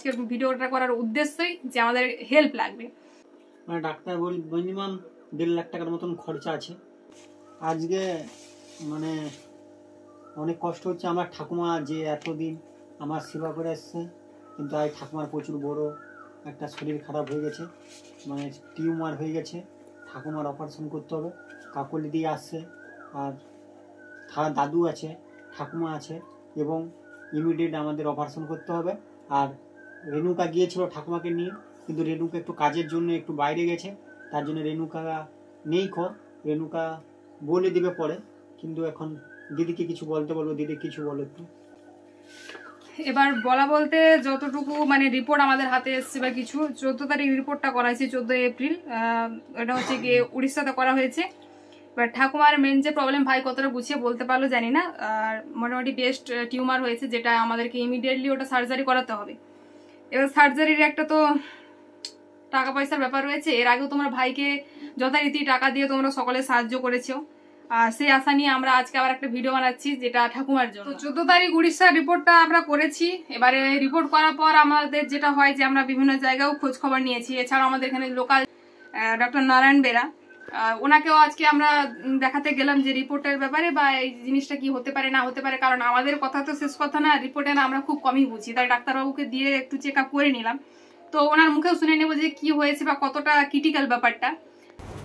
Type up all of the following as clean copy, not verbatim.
আজকের ভিডিওটা করার উদ্দেশ্যই যে আমাদের হেল্প লাগবে। মানে ডাক্তার বল মিনিমাম 1.5 লাখ টাকার মতন খরচা আছে। আজকে মানে অনেক কষ্ট হচ্ছে। আমার ঠাকুমা যে এতদিন আমার সেবা করে আসছে, কিন্তু আজ ঠাকুমার প্রচুর বড় একটা শরীর খারাপ হয়ে গেছে, মানে টিউমার হয়ে গেছে। ঠাকুমার অপারেশন করতে হবে। কাকলি দিয়ে আসছে, আর দাদু আছে, ঠাকুমা আছে, এবং ইমিডিয়েট আমাদের অপারেশন করতে হবে। আর রেণুকা গিয়েছিল ঠাকুমাকে নিয়ে, কিন্তু রেণুকা একটু কাজের জন্য একটু বাইরে গেছে, তার জন্য রেণুকা নেই। রেণুকা বলে দিবে পরে, কিন্তু এখন দিদিকে কিছু বলতে বলবো। দিদি কিছু বলো একটু। এবার বলা বলতে যতটুকু মানে রিপোর্ট আমাদের হাতে এসছে বা কিছু, 14 তারিখ রিপোর্টটা করা হয়েছে, 14 এপ্রিল। এটা হচ্ছে গিয়ে উড়িষ্যাতে করা হয়েছে। এবার ঠাকুমার মেন যে প্রবলেম, ভাই কতটা গুছিয়ে বলতে পারলো জানি না, আর মোটামুটি বেস্ট টিউমার হয়েছে, যেটা আমাদেরকে ইমিডিয়েটলি ওটা সার্জারি করাতে হবে। এবার সার্জারির একটা তো টাকা পয়সার ব্যাপার রয়েছে। এর আগেও তোমার ভাইকে যথারীতি টাকা দিয়ে তোমরা সকলে সাহায্য করেছো, আর সেই আশা নিয়ে আমরা আজকে আবার একটা ভিডিও বানাচ্ছি, যেটা ঠাকুমার জন্য। 14 তারিখ উড়িষ্যার রিপোর্টটা আমরা করেছি। এবারে রিপোর্ট করার পর আমাদের যেটা হয় যে আমরা বিভিন্ন জায়গাও খোঁজ খবর নিয়েছি। এছাড়াও আমাদের এখানে লোকাল ডক্টর নারায়ণ বেরা, ওনাকেও আজকে আমরা দেখাতে গেলাম যে রিপোর্টের ব্যাপারে বা এই জিনিসটা কি হতে পারে না হতে পারে, কারণ আমাদের কথা তো শেষ কথা না, রিপোর্টে না আমরা খুব কমই বুঝি। তাই ডাক্তারবাবুকে দিয়ে একটু চেক আপ করে নিলাম, তো ওনার মুখেও শুনে নেবো যে কি হয়েছে বা কতটা ক্রিটিক্যাল ব্যাপারটা।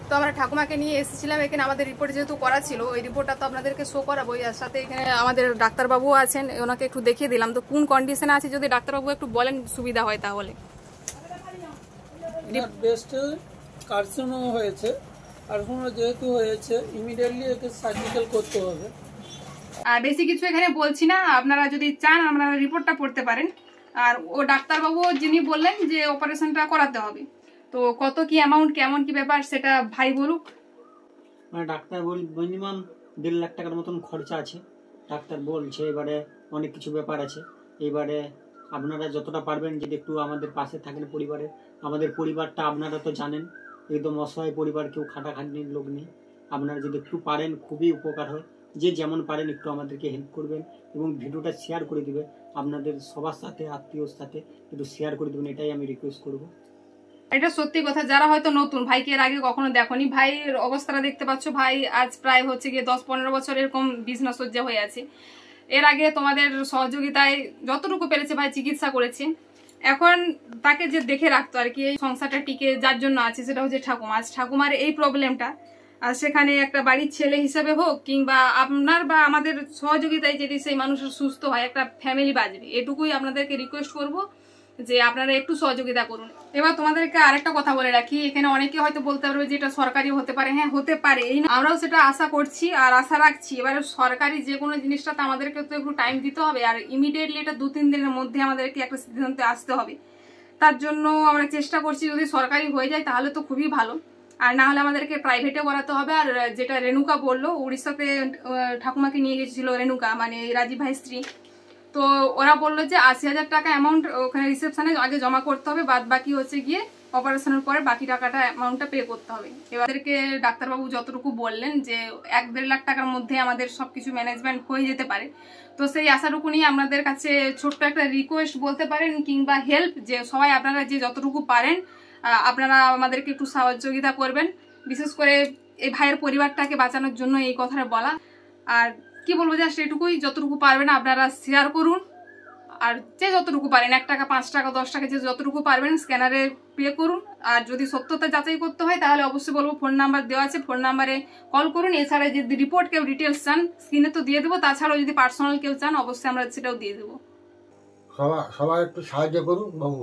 তো আমরা ঠাকুমাকে নিয়ে এসেছিলাম এখানে। আমাদের রিপোর্ট যেহেতু করা ছিল, ওই রিপোর্টটা তো আপনাদেরকে শো করাবো। এর সাথে এখানে আমাদের ডাক্তারবাবু আছেন, ওনাকে একটু দেখিয়ে দিলাম। তো কোন কন্ডিশনে আছে যদি ডাক্তারবাবু একটু বলেন সুবিধা হয় তাহলে। বেস্ট কার্সিনোমা হয়েছে, কার্সিনোমা যেহেতু হয়েছে ইমিডিয়েটলি একে সার্জিক্যাল করতে হবে। আর বেশি কিছু এখানে বলছি না, আপনারা যদি চান আপনারা রিপোর্টটা পড়তে পারেন। আর ও ডাক্তারবাবু যিনি বললেন যে অপারেশনটা করাতে হবে, তো কত কি অ্যামাউন্ট, কেমন কি ব্যাপার সেটা ভাই বলুক। মানে ডাক্তার বল মিনিমাম 1.5 লাখ টাকার মতন খরচা আছে, ডাক্তার বলছে। এবারে অনেক কিছু ব্যাপার আছে। এবারে আপনারা যতটা পারবেন যদি একটু আমাদের পাশে থাকেন পরিবারে। আমাদের পরিবারটা আপনারা তো জানেন, একদম অসহায় পরিবার, কেউ খাটাখাটনির লোক নেই। আপনারা যদি একটু পারেন খুবই উপকার হয়। যে যেমন পারেন একটু আমাদেরকে হেল্প করবেন, এবং ভিডিওটা শেয়ার করে দিবে আপনাদের সবার সাথে, আত্মীয়র সাথে একটু শেয়ার করে দেবেন, এটাই আমি রিকোয়েস্ট করবো। এটা সত্যি কথা, যারা হয়তো নতুন, ভাইকে এর আগে কখনো দেখোনি, ভাইয়ের অবস্থাটা দেখতে পাচ্ছ। ভাই আজ প্রায় হচ্ছে গিয়ে 10-15 বছর এরকম বিছনা সজ্জা হয়ে আছে। এর আগে তোমাদের সহযোগিতায় যতটুকু পেরেছে ভাই চিকিৎসা করেছে। এখন তাকে যে দেখে রাখতো আর কি, এই সংসারটা টিকে যার জন্য আছে সেটা হচ্ছে ঠাকুমা। আজ ঠাকুমার এই প্রবলেমটা, আর সেখানে একটা বাড়ির ছেলে হিসেবে হোক কিংবা আপনার বা আমাদের সহযোগিতায় যদি সেই মানুষের সুস্থ হয়, একটা ফ্যামিলি বাঁচবে। এটুকুই আপনাদেরকে রিকোয়েস্ট করবো যে আপনারা একটু সহযোগিতা করুন। এবার তোমাদেরকে আরেকটা কথা বলে রাখি, এখানে অনেকে হয়তো বলতে পারবে যে এটা সরকারি হতে পারে। হ্যাঁ, হতে পারে, এই আমরাও সেটা আশা করছি আর আশা রাখছি। এবারে সরকারি যে কোনো জিনিসটাতে আমাদেরকে তো একটু টাইম দিতে হবে, আর ইমিডিয়েটলি এটা 2-3 দিনের মধ্যে আমাদেরকে একটা সিদ্ধান্তে আসতে হবে। তার জন্য আমরা চেষ্টা করছি, যদি সরকারি হয়ে যায় তাহলে তো খুবই ভালো, আর না হলে আমাদেরকে প্রাইভেটে করাতে হবে। আর যেটা রেণুকা বললো, উড়িষ্যাতে ঠাকুমাকে নিয়ে গেছিল রেণুকা, মানে রাজীব ভাই স্ত্রী, তো ওরা বললো যে 80,000 টাকা অ্যামাউন্ট ওখানে রিসেপশনে আগে জমা করতে হবে, বাদ বাকি হচ্ছে গিয়ে অপারেশনের পরে বাকি টাকাটা অ্যামাউন্টটা পে করতে হবে। এবারকে ডাক্তারবাবু যতটুকু বললেন যে 1-1.5 লাখ টাকার মধ্যে আমাদের সবকিছু ম্যানেজমেন্ট হয়ে যেতে পারে। তো সেই আশাটুকু নিয়ে আপনাদের কাছে ছোট্ট একটা রিকোয়েস্ট বলতে পারেন কিংবা হেল্প, যে সবাই আপনারা যে যতটুকু পারেন আপনারা আমাদেরকে একটু সহযোগিতা করবেন। বিশেষ করে এই ভাইয়ের পরিবারটাকে বাঁচানোর জন্য এই কথাটা বলা। আর কি বলবো, জাস্ট এটুকুই, যতটুকু পারবেন আপনারা শেয়ার করুন। আর যে যতটুকু পারেন, 1 টাকা, 5 টাকা, 10 টাকা, যে যতটুকু পারবেন স্ক্যানারে পে করুন। আর যদি সত্যতা যাচাই করতে হয় তাহলে অবশ্যই বলবো ফোন নাম্বার দেওয়া আছে, ফোন নাম্বারে কল করুন। এছাড়া যদি রিপোর্ট কেউ ডিটেলস চান স্ক্রিনে তো দিয়ে দেবো, তাছাড়াও যদি পার্সোনাল কেউ চান অবশ্যই আমরা সেটাও দিয়ে দেবো। সবাই একটু সাহায্য করুন বাবু।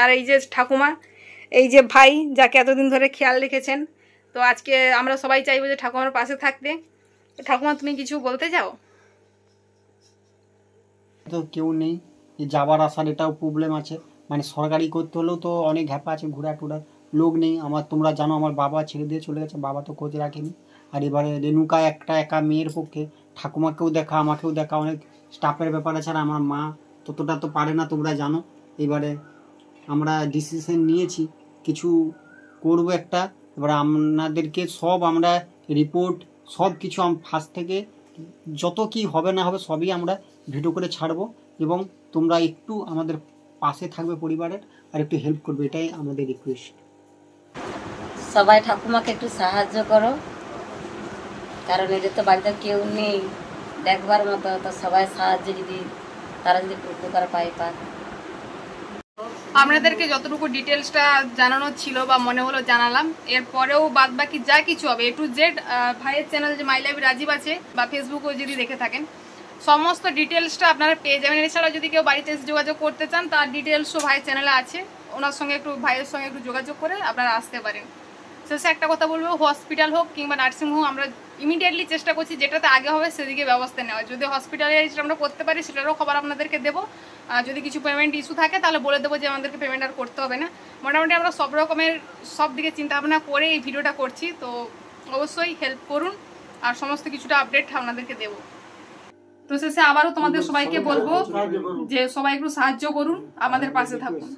আর এই যে ঠাকুমা, এই যে ভাই যাকে এতদিন ধরে খেয়াল রেখেছেন, তো আজকে আমরা সবাই চাইবো যে ঠাকুমার পাশে থাকতে। ঠাকুমা, তুমি কিছু বলতে চাও? তো কেউ নেই, যাবার আসার এটাও প্রবলেম আছে। মানে সরকারি করতে হলেও তো অনেক ঘ্যাপা আছে, ঘোরা টুরার লোক নেই আমার। তোমরা জানো আমার বাবা ছেড়ে দিয়ে চলে গেছে, বাবা তো খোঁজ রাখেনি। আর এবারে রেণুকা একটা একা মেয়ের পক্ষে ঠাকুমাকেও দেখা, আমাকেও দেখা, অনেক স্টাফের ব্যাপার আছে। আর আমার মা ততটা তো পারে না, তোমরা জানো। এবারে আমরা ডিসিশন নিয়েছি কিছু করবো একটা। এবারে আপনাদেরকে সব আমরা রিপোর্ট সব কিছু ফার্স্ট থেকে যত কি হবে না হবে সবই আমরা ভিডিও করে ছাড়বো, এবং তোমরা একটু আমাদের পাশে থাকবে পরিবারের, আর একটু হেল্প করবে, এটাই আমাদের রিকোয়েস্ট। সবাই ঠাকুমাকে একটু সাহায্য করো, কারণ এদের তো বাড়িতে কেউ নেই দেখবার মতো, তো সবাই সাহায্য যদি তারা যদি একটু উপকার পায় পাক। আপনাদেরকে যতটুকু ডিটেলসটা জানানো ছিল বা মনে হলো জানালাম। এরপরেও বাদ বাকি যা কিছু হবে A to Z ভাইয়ের চ্যানেল যে মাই লাইফ রাজীব আছে বা ফেসবুকেও যদি দেখে থাকেন সমস্ত ডিটেলসটা আপনারা পেয়ে যাবেন। এছাড়া যদি কেউ বাড়িতে এসে যোগাযোগ করতে চান তার ডিটেলসও ভাইয়ের চ্যানেলে আছে, ওনার সঙ্গে একটু ভাইয়ের সঙ্গে একটু যোগাযোগ করে আপনারা আসতে পারেন। শেষে একটা কথা বলবো, হসপিটাল হোক কিংবা নার্সিং হোম আমরা ইমিডিয়েটলি চেষ্টা করছি যেটাতে আগে হবে সেদিকে ব্যবস্থা নেওয়া। যদি হসপিটালে আমরা করতে পারি সেটারও খবর আপনাদেরকে দেবো। যদি কিছু পেমেন্ট ইস্যু থাকে তাহলে বলে দেবো যে আমাদেরকে পেমেন্ট আর করতে হবে না। মোটামুটি আমরা সব রকমের সব দিকে চিন্তাভাবনা করে এই ভিডিওটা করছি, তো অবশ্যই হেল্প করুন আর সমস্ত কিছুটা আপডেট আপনাদেরকে দেবো। তো শেষে আবারও তোমাদের সবাইকে বলবো যে সবাই একটু সাহায্য করুন, আমাদের পাশে থাকুন।